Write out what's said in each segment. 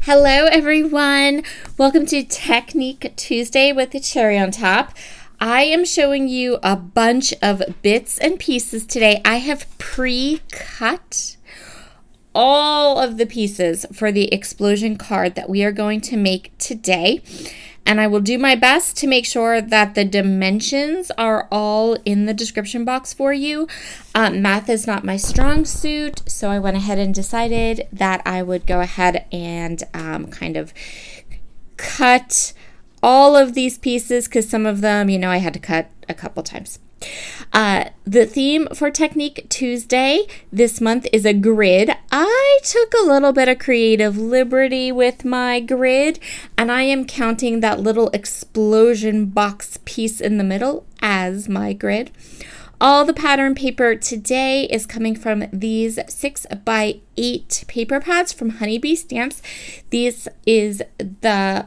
Hello everyone, welcome to Technique Tuesday with the cherry on top. I am showing you a bunch of bits and pieces today. I have pre-cut all of the pieces for the explosion card that we are going to make today. And I will do my best to make sure that the dimensions are all in the description box for you. Math is not my strong suit, so I went ahead and decided that I would go ahead and kind of cut all of these pieces because some of them, you know, I had to cut a couple times. The theme for Technique Tuesday this month is a grid. I took a little bit of creative liberty with my grid, and I am counting that little explosion box piece in the middle as my grid. All the pattern paper today is coming from these 6x8 paper pads from Honeybee Stamps. This is the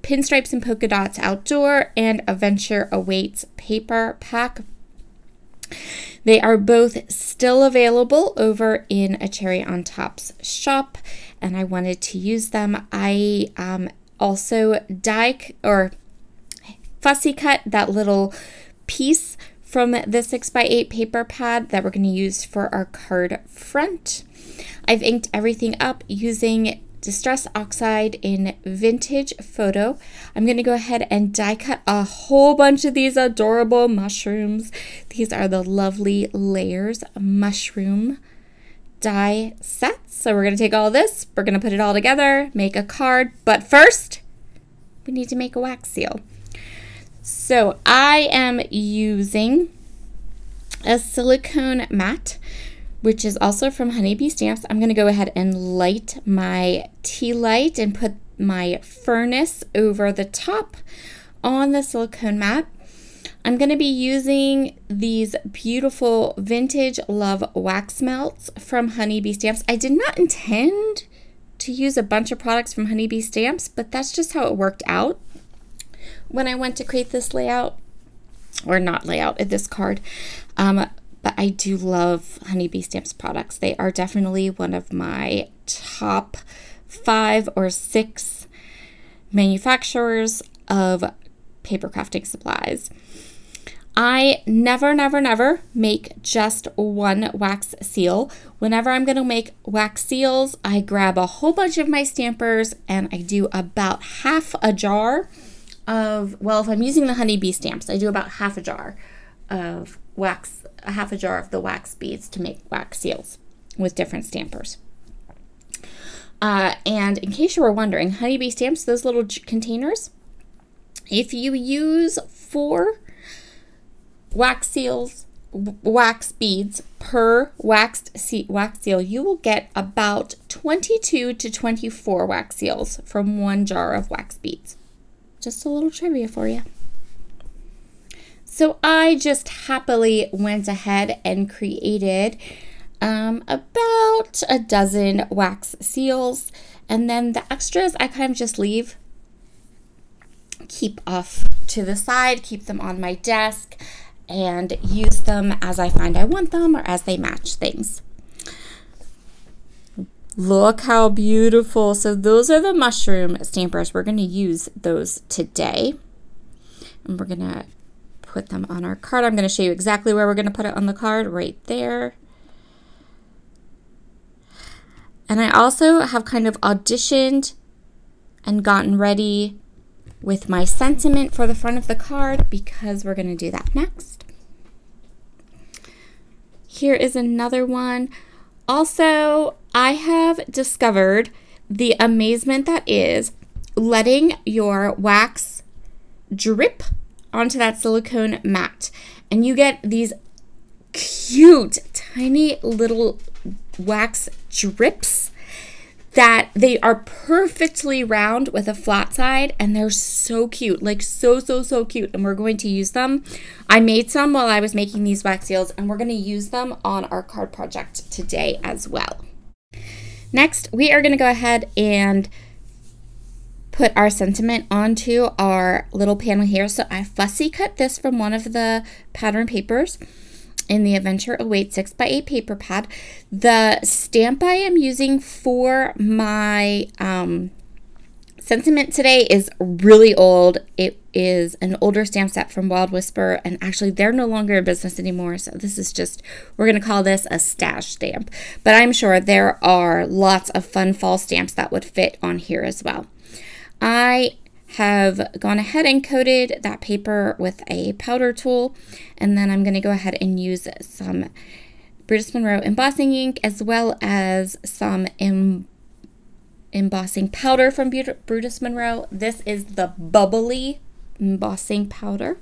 Pinstripes and Polka Dots Outdoor and Adventure Awaits paper pack. They are both still available over in a Cherry on Top's shop, and I wanted to use them. I also fussy cut that little piece from the 6x8 paper pad that we're going to use for our card front. I've inked everything up using Distress Oxide in Vintage Photo. I'm going to go ahead and die cut a whole bunch of these adorable mushrooms. These are the lovely Layers mushroom die sets. So we're going to take all this, we're going to put it all together, make a card, but first we need to make a wax seal. So I am using a silicone mat, which is also from Honeybee Stamps. I'm going to go ahead and light my tea light and put my furnace over the top on the silicone mat. I'm going to be using these beautiful Vintage Love wax melts from Honeybee Stamps. I did not intend to use a bunch of products from Honeybee Stamps, but that's just how it worked out when I went to create this layout, or not layout, this card. But I do love Honeybee Stamps products. They are definitely one of my top 5 or 6 manufacturers of paper crafting supplies. I never make just one wax seal. Whenever I'm going to make wax seals, I grab a whole bunch of my stampers and I do about half a jar of, well, if I'm using the Honeybee Stamps, I do about half a jar of wax, half a jar of the wax beads to make wax seals with different stampers. And in case you were wondering, Honeybee Stamps, those little containers, if you use 4 wax seals, wax beads per wax seal, you will get about 22 to 24 wax seals from 1 jar of wax beads. Just a little trivia for you. So I just happily went ahead and created about a dozen wax seals, and then the extras I kind of just keep off to the side, keep them on my desk, and use them as I find I want them or as they match things. Look how beautiful. So those are the mushroom stampers. We're going to use those today, and we're going to put them on our card. I'm going to show you exactly where we're going to put it on the card, right there. And I also have kind of auditioned and gotten ready with my sentiment for the front of the card because we're going to do that next. Here is another one. Also, I have discovered the amazement that is letting your wax drip onto that silicone mat, and you get these cute tiny little wax drips that they are perfectly round with a flat side, and they're so cute, like so cute, and we're going to use them. I made some while I was making these wax seals, and we're going to use them on our card project today as well. Next, we are going to go ahead and put our sentiment onto our little panel here. So I fussy cut this from one of the pattern papers. in the Adventure Awaits 6x8 paper pad. The stamp I am using for my sentiment today is really old. It is an older stamp set from Wild Whisper, and actually they're no longer in business anymore, so this is just, we're going to call this a stash stamp. But I'm sure there are lots of fun fall stamps that would fit on here as well. I have gone ahead and coated that paper with a powder tool, and then I'm going to go ahead and use some Brutus Monroe embossing ink as well as some embossing powder from Brutus Monroe. This is the bubbly embossing powder.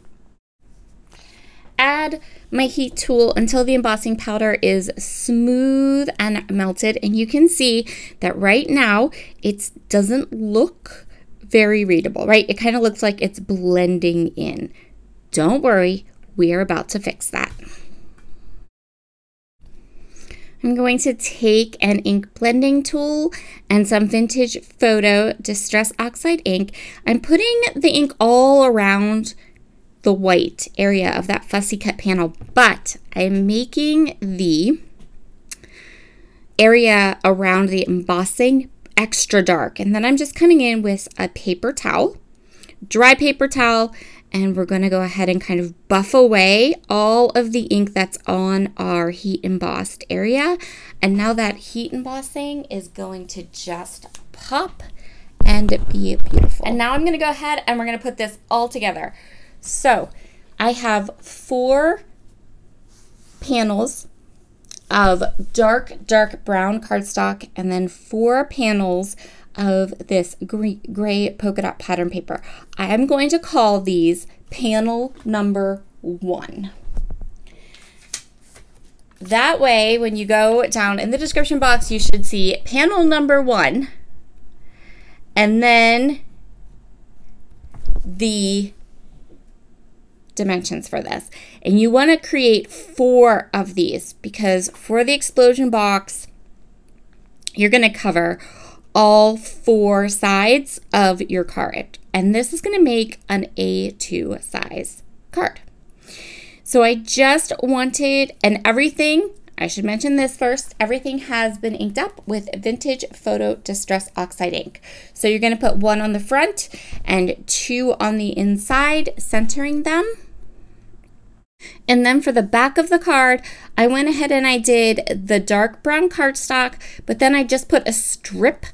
Add my heat tool until the embossing powder is smooth and melted, and you can see that right now it doesn't look very readable, right? It kind of looks like it's blending in. Don't worry, we are about to fix that. I'm going to take an ink blending tool and some Vintage Photo Distress Oxide ink. I'm putting the ink all around the white area of that fussy cut panel, but I'm making the area around the embossing extra dark. And then I'm just coming in with a paper towel, dry paper towel, and we're going to go ahead and kind of buff away all of the ink that's on our heat embossed area. And now that heat embossing is going to just pop and be beautiful. And now I'm going to go ahead and we're going to put this all together. So I have 4 panels of dark brown cardstock, and then 4 panels of this gray polka dot pattern paper. I am going to call these panel number 1. That way, when you go down in the description box, you should see panel number 1, and then the dimensions for this. And you want to create 4 of these, because for the explosion box, you're going to cover all 4 sides of your card. And this is going to make an A2 size card. So I just wanted, and everything, I should mention this first, everything has been inked up with Vintage Photo Distress Oxide ink. So you're going to put 1 on the front and 2 on the inside, centering them. And then for the back of the card, I went ahead and I did the dark brown cardstock, but then I just put a strip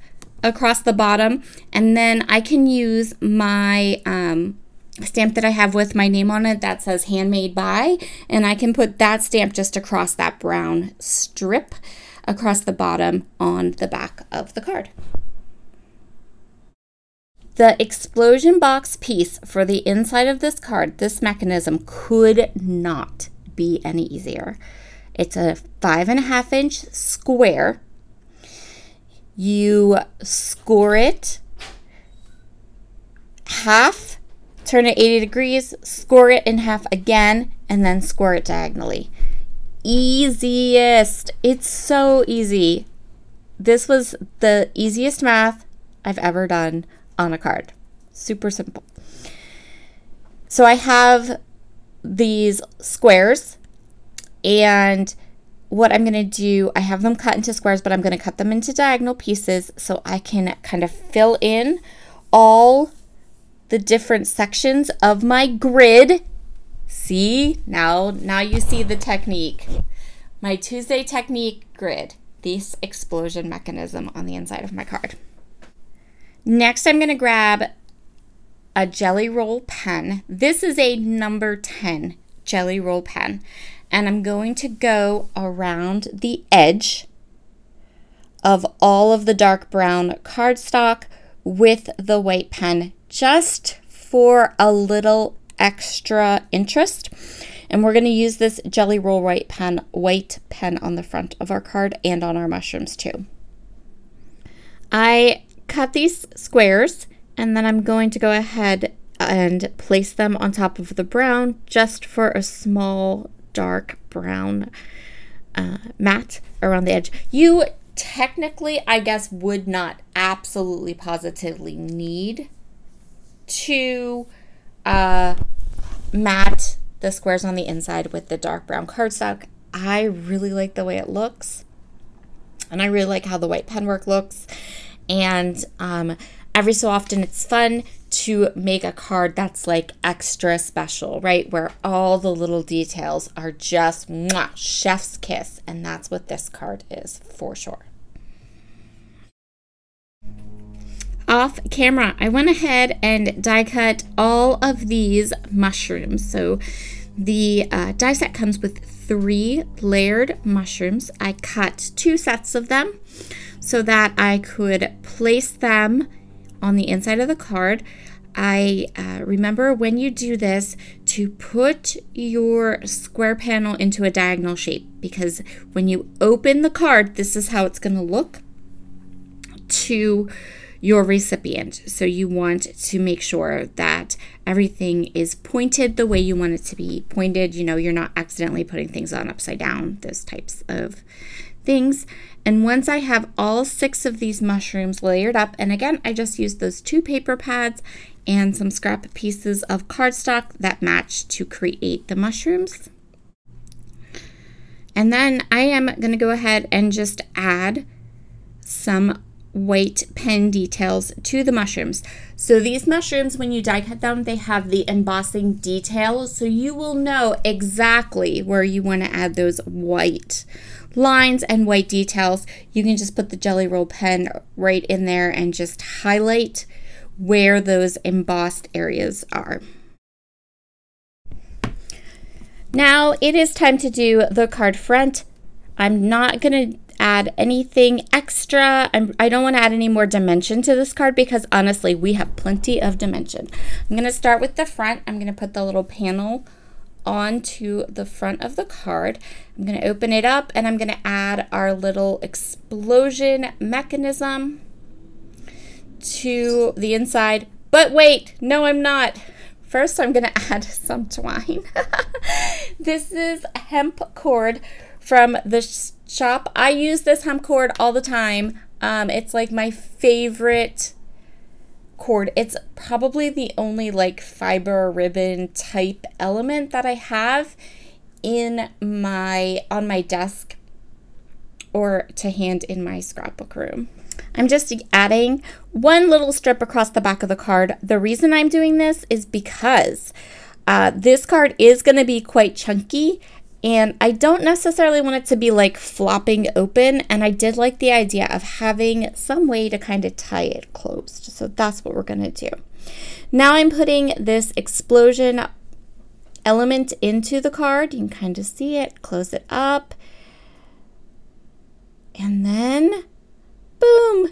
across the bottom, and then I can use my stamp that I have with my name on it that says handmade by, and I can put that stamp just across that brown strip across the bottom on the back of the card. The explosion box piece for the inside of this card, this mechanism could not be any easier. It's a 5.5 inch square. You score it half, turn it 80 degrees, score it in half again, and then score it diagonally. Easiest. It's so easy. This was the easiest math I've ever done on a card. Super simple. So I have these squares, and what I'm going to do, I have them cut into squares, but I'm going to cut them into diagonal pieces so I can kind of fill in all the different sections of my grid. See, now you see the technique. My Tuesday technique grid, this explosion mechanism on the inside of my card. Next, I'm going to grab a Jelly Roll pen. This is a number 10 Jelly Roll pen. And I'm going to go around the edge of all of the dark brown cardstock with the white pen, just for a little extra interest. And we're going to use this Jelly Roll white pen on the front of our card and on our mushrooms too. I cut these squares, and then I'm going to go ahead and place them on top of the brown just for a small dark brown mat around the edge. You technically, I guess, would not absolutely positively need to mat the squares on the inside with the dark brown cardstock. I really like the way it looks, and I really like how the white pen work looks. And every so often it's fun to make a card that's like extra special, right? Where all the little details are just mwah, chef's kiss. And that's what this card is for sure. Off camera, I went ahead and die cut all of these mushrooms. So the die set comes with 3 layered mushrooms. I cut 2 sets of them so that I could place them on the inside of the card. I remember when you do this to put your square panel into a diagonal shape, because when you open the card, this is how it's going to look to your recipient. So you want to make sure that everything is pointed the way you want it to be pointed. You know, you're not accidentally putting things on upside down, those types of things. And once I have all 6 of these mushrooms layered up, and again, I just used those 2 paper pads and some scrap pieces of cardstock that match to create the mushrooms. And then I am going to go ahead and just add some white pen details to the mushrooms. So these mushrooms, when you die cut them, they have the embossing details, so you will know exactly where you want to add those white lines and white details. You can just put the Jelly Roll pen right in there and just highlight where those embossed areas are. Now it is time to do the card front. I'm not going to add anything extra. I don't want to add any more dimension to this card because honestly we have plenty of dimension. I'm going to start with the front. I'm going to put the little panel onto the front of the card. I'm going to open it up and I'm going to add our little explosion mechanism to the inside. But wait, no I'm not. First I'm going to add some twine. This is hemp cord from the shop. I use this hemp cord all the time. It's like my favorite cord. It's probably the only like fiber ribbon type element that I have in on my desk or to hand in my scrapbook room. I'm just adding one little strip across the back of the card. The reason I'm doing this is because this card is going to be quite chunky and I don't necessarily want it to be like flopping open, and I did like the idea of having some way to kind of tie it closed. So that's what we're going to do. Now I'm putting this explosion element into the card. You can kind of see it, close it up, and then boom.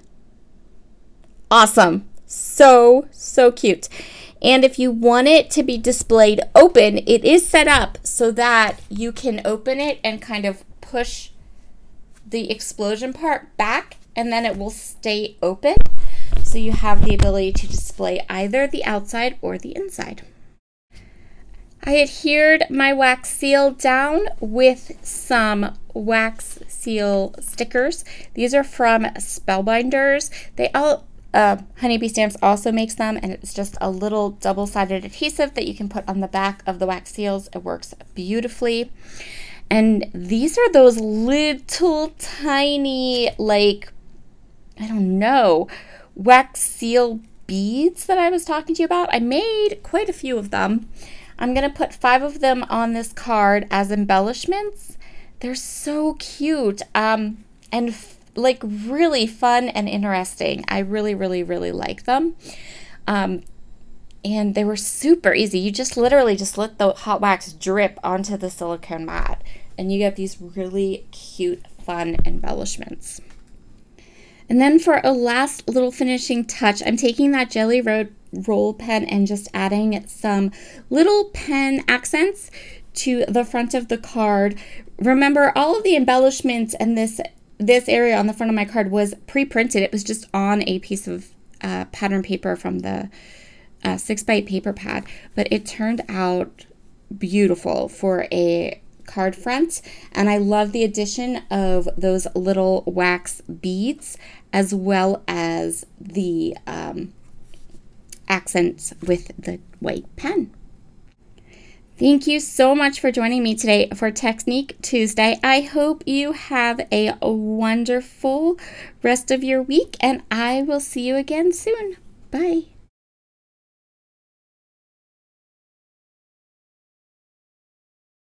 Awesome. So cute. And if you want it to be displayed open, it is set up so that you can open it and kind of push the explosion part back and then it will stay open. So you have the ability to display either the outside or the inside. I adhered my wax seal down with some wax seal stickers. These are from Spellbinders. They all Honeybee Stamps also makes them, and it's just a little double-sided adhesive that you can put on the back of the wax seals. It works beautifully. And these are those little tiny, like, I don't know, wax seal beads that I was talking to you about. I made quite a few of them. I'm going to put 5 of them on this card as embellishments. They're so cute and like really fun and interesting. I really like them. And they were super easy. You just literally just let the hot wax drip onto the silicone mat and you get these really cute, fun embellishments. And then for a last little finishing touch, I'm taking that Jelly Roll pen and just adding some little pen accents to the front of the card. Remember, all of the embellishments and this area on the front of my card was pre-printed. It was just on a piece of pattern paper from the 6x8 paper pad, but it turned out beautiful for a card front, and I love the addition of those little wax beads as well as the accents with the white pen. Thank you so much for joining me today for Technique Tuesday. I hope you have a wonderful rest of your week, and I will see you again soon. Bye.